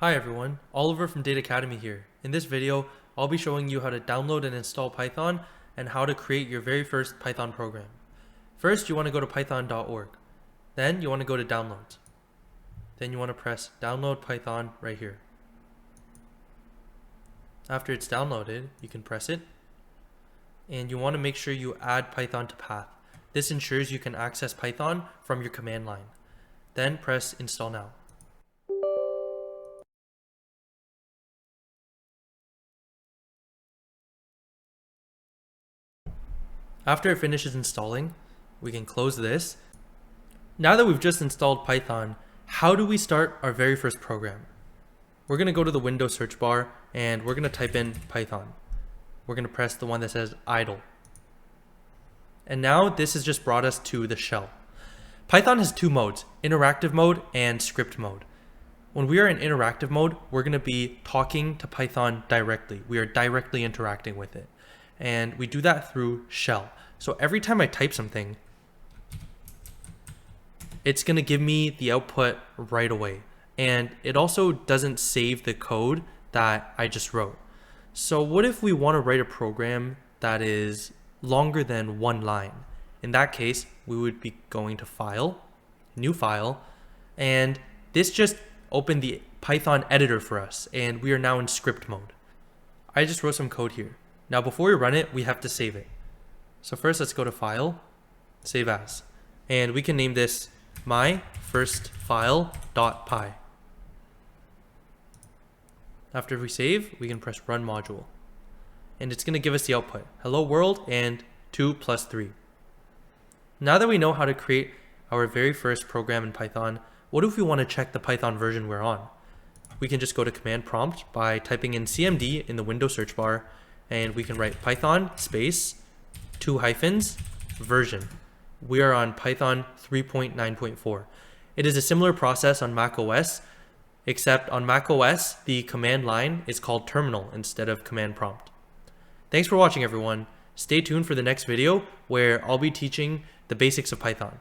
Hi everyone, Oliver from Data Academy here. In this video, I'll be showing you how to download and install Python and how to create your very first Python program. First, you want to go to python.org. Then you want to go to Downloads. Then you want to press Download Python right here. After it's downloaded, you can press it. And you want to make sure you add Python to path. This ensures you can access Python from your command line. Then press Install Now. After it finishes installing, we can close this. Now that we've just installed Python, how do we start our very first program? We're going to go to the Windows search bar and we're going to type in Python. We're going to press the one that says idle. And now this has just brought us to the shell. Python has two modes, interactive mode and script mode. When we are in interactive mode, we're going to be talking to Python directly. We are directly interacting with it. And we do that through shell. So every time I type something, it's going to give me the output right away. And it also doesn't save the code that I just wrote. So what if we want to write a program that is longer than one line? In that case, we would be going to File, New File, and this just opened the Python editor for us, and we are now in script mode. I just wrote some code here. Now before we run it, we have to save it. So first let's go to File, Save As. And we can name this my first file.py. After we save, we can press Run Module. And it's going to give us the output, Hello World and 2 plus 3. Now that we know how to create our very first program in Python, what if we want to check the Python version we're on? We can just go to Command Prompt by typing in CMD in the Windows search bar, and we can write Python space 2 hyphens version. We are on Python 3.9.4. It is a similar process on Mac OS, except on Mac OS, the command line is called terminal instead of command prompt. Thanks for watching, everyone. Stay tuned for the next video where I'll be teaching the basics of Python.